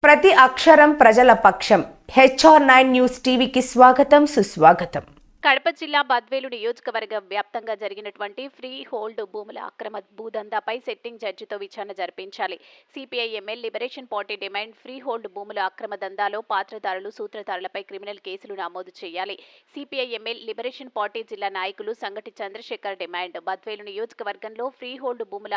ప్రతి అక్షరం ప్రజల పక్షం. HR9 న్యూస్ టీవీకి స్వాగతం, సుస్వాగతం. కడప జిల్లా బద్వేలు నియోజకవర్గం వ్యాప్తంగా జరిగినటువంటి ఫ్రీ హోల్డ్ భూముల అక్రమ భూదందాపై సిట్టింగ్ జడ్జితో విచారణ జరిపించాలి. CPI ML liberation party demand free hold భూముల అక్రమ దందాలో పాత్రధారులు, సూత్రధారులపై క్రిమినల్ కేసులు నమోదు చేయాలి. సిపిఐ ఎంఎల్ లిబరేషన్ పార్టీ జిల్లా నాయకులు సంగటి చంద్రశేఖర్ డిమాండ్ బద్వేలు నియోజకవర్గంలో ఫ్రీ హోల్డ్ భూముల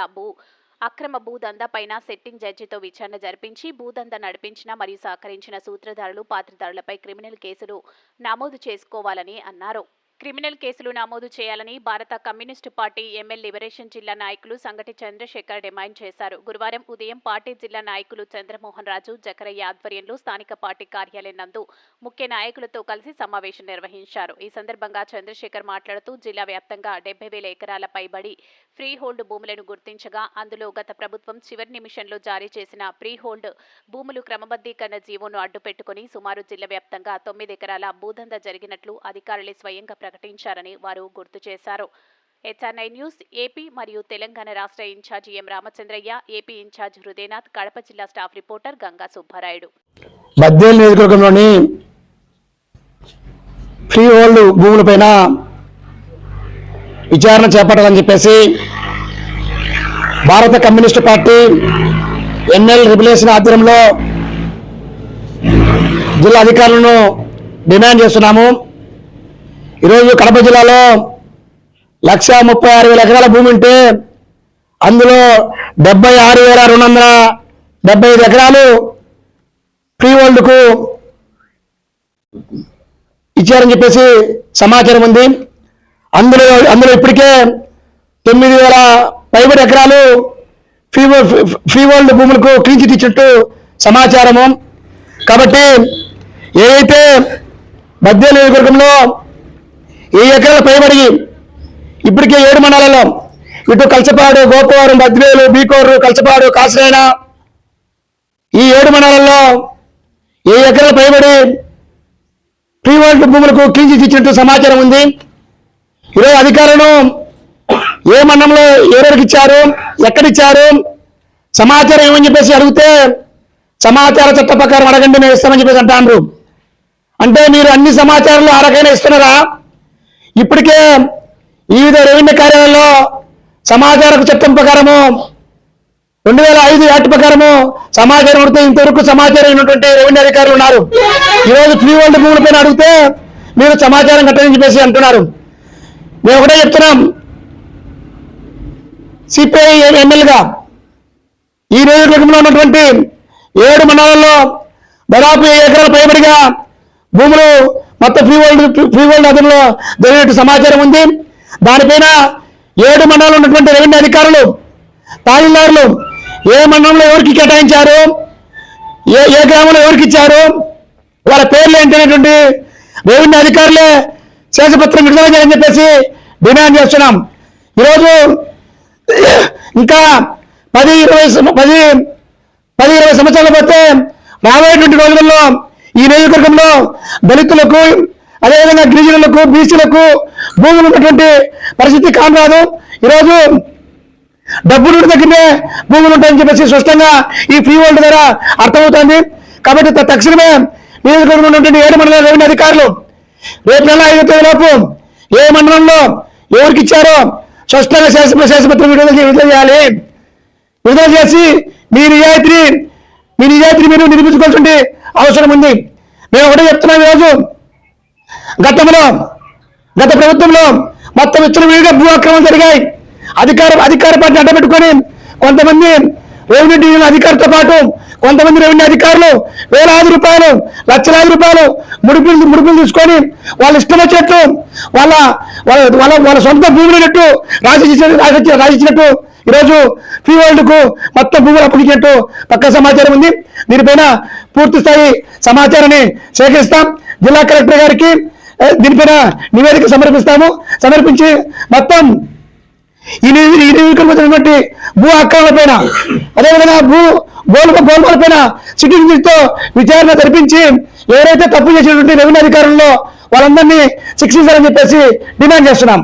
అక్రమ భూదందా పైన సిట్టింగ్ జడ్జితో విచారణ జరిపించి భూదందా నడిపించిన మరియు సహకరించిన సూత్రధారులు, పాత్రధారులపై క్రిమినల్ కేసులు నమోదు చేసుకోవాలని అన్నారు. క్రిమినల్ కేసులు నమోదు చేయాలని భారత కమ్యూనిస్టు పార్టీ ఎంఎల్ లిబరేషన్ జిల్లా నాయకులు సంగటి చంద్రశేఖర్ డిమాండ్ చేశారు. గురువారం ఉదయం పార్టీ జిల్లా నాయకులు చంద్రమోహన్ రాజు, జకరయ్య ఆధ్వర్యంలో స్థానిక పార్టీ కార్యాలయం నందు ముఖ్య నాయకులతో కలిసి సమావేశం నిర్వహించారు. ఈ సందర్భంగా చంద్రశేఖర్ మాట్లాడుతూ జిల్లా వ్యాప్తంగా 70,000 ఎకరాల పైబడి ఫ్రీ హోల్డ్ భూములను గుర్తించగా అందులో గత ప్రభుత్వం చివరి నిమిషంలో జారీ చేసిన ఫ్రీ హోల్డ్ భూములు క్రమబద్ధీకరణ జీవోను అడ్డుపెట్టుకుని సుమారు జిల్లా వ్యాప్తంగా 9 ఎకరాల భూదందా జరిగినట్లు అధికారులే స్వయంగా ప్రకటించారని వారు గుర్తు చేశారు. HR9 న్యూస్ ఏపీ మరియు తెలంగాణ రాష్ట్ర ఇన్ఛార్జ్ ఎం రామచంద్రయ్య, ఏపీ ఇన్ఛార్జ్ హృదయనాథ్, కడప జిల్లా స్టాఫ్ రిపోర్టర్ గంగా సుబ్బారాయుడు. బద్వేలు నియోజకవర్గంలోని ఫ్రీ హోల్డ్ భూములపైన విచారణ చేపట్టాలని చెప్పేసి భారత కమ్యూనిస్టు పార్టీ ఎన్ఎల్ లిబరేషన్ ఆధ్వర్యంలో జిల్లా అధికారులను డిమాండ్ చేస్తున్నాము. ఈరోజు కడప జిల్లాలో 136,000 ఎకరాల భూమి ఉంటే అందులో 76,275 ఎకరాలు ఫ్రీ హోల్డ్కు ఇచ్చారని చెప్పేసి సమాచారం ఉంది. అందులో ఇప్పటికే 9,000 పైబడి ఎకరాలు ఫ్రీ హోల్డ్ భూములకు క్లీన్ చిట్ ఇచ్చినట్టు సమాచారము. కాబట్టి ఏదైతే బద్వేలు నియోజకవర్గంలో ఈ ఎకరాల పైబడి ఇప్పటికే 7 మండలాల్లో ఇటు కల్చపాడు, గోపవరం, బద్వేలు, బీకోరు, కల్చపాడు, కాసిరైన ఈ 7 మండలాల్లో ఏ ఎకరాల పైబడి ఫ్రీ హోల్డ్ భూములకు క్లీన్ చిట్ ఇచ్చినట్టు సమాచారం ఉంది. ఈరోజు అధికారులను ఏ మండలంలో ఎవరికి ఇచ్చారు, ఎక్కడిచ్చారు, సమాచారం ఏమని చెప్పేసి అడిగితే సమాచార చట్ట ప్రకారం అడగండి, మేము ఇస్తామని చెప్పేసి అంటారు. అంటే మీరు అన్ని సమాచారాలు ఆ రకమైన ఇస్తున్నారా? ఇప్పటికే వివిధ రెవెన్యూ కార్యాలయాల్లో సమాచార చట్టం ప్రకారము 2005 యాక్ట్ ప్రకారము సమాచారం అడిగితే ఇంతవరకు సమాచారం ఉన్నటువంటి రెవెన్యూ అధికారులు ఉన్నారు. ఈరోజు ఫ్రీ హోల్డ్ భూములపైన అడిగితే మీరు సమాచారం కట్టని చెప్పేసి అంటున్నారు. మేము ఒకటే చెప్తున్నాం, సిపిఐ ఎమ్మెల్యేగా ఈ నియోజకవర్గంలో ఉన్నటువంటి 7 మండలాల్లో దాదాపు 7 ఎకరాల పైబడిగా భూములు మొత్తం ఫ్రీ హోల్డ్ అదనంలో జరిగినట్టు సమాచారం ఉంది. దానిపైన 7 మండలంలో ఉన్నటువంటి రెవెన్యూ అధికారులు, తహసీల్దారులు ఏ మండలంలో ఎవరికి కేటాయించారు, ఏ గ్రామంలో ఎవరికి ఇచ్చారు, వాళ్ళ పేర్లు ఏంటనేటువంటి రెవెన్యూ అధికారులే శేషపత్రం విడుదల చేయాలని చెప్పేసి డిమాండ్ చేస్తున్నాం. ఈరోజు ఇంకా 10-20 సంవత్సరాలు పోతే రాబోయేటువంటి రోజుల్లో ఈ నియోజకవర్గంలో దళితులకు, అదేవిధంగా గిరిజనులకు, బీసీలకు భూములు ఉన్నటువంటి పరిస్థితి కానరాదు. ఈరోజు డబ్బులు దగ్గరనే భూములు ఉంటాయని చెప్పేసి స్పష్టంగా ఈ ఫ్రీ హోల్డ్ ద్వారా అర్థమవుతుంది. కాబట్టి తక్షణమే నియోజకవర్గంలో ఉన్నటువంటి 7 మండల రెవెన్యూ అధికారులు రేపు నెల 5వ తేదీలోపు ఏ మండలంలో ఎవరికి ఇచ్చారో స్పష్టంగా శేషపత్రం విడుదల చేయాలి. విడుదల చేసి మీ నిజాయితీ మీరు నిరూపించుకోవాల్సిన అవసరం ఉంది. మేము ఒకటే చెప్తున్నాం, ఈరోజు గత ప్రభుత్వంలో మొత్తం ఇచ్చిన విడిగా భూ అక్రమాలు జరిగాయి. అధికార పార్టీని అడ్డపెట్టుకొని కొంతమంది రెవెన్యూ డివిజన్ అధికారులతో పాటు కొంతమంది రెవెన్యూ అధికారులు వేలాది రూపాయలు, లక్షలాది రూపాయలు ముడుపులు తీసుకొని వాళ్ళు ఇష్టం వచ్చినట్టు వాళ్ళ సొంత భూములైనట్టు రాసిచ్చినట్టు ఈరోజు ఫ్రీ హోల్డ్కు మొత్తం భూములు అప్పగించినట్టు పక్కా సమాచారం ఉంది. దీనిపైన పూర్తి స్థాయి సమాచారాన్ని సేకరిస్తాం. జిల్లా కలెక్టర్ గారికి దీనిపైన నివేదిక సమర్పించి మొత్తం ఈ నియోజకవర్గంలో భూ అక్రమాలపైన, అదేవిధంగా గోల్మాలపైన సిట్టింగ్ జడ్జితో విచారణ జరిపించి ఎవరైతే తప్పు చేసినటువంటి రెవెన్యూ అధికారుల్లో వాళ్ళందరినీ శిక్షించాలని చెప్పేసి డిమాండ్ చేస్తున్నాం.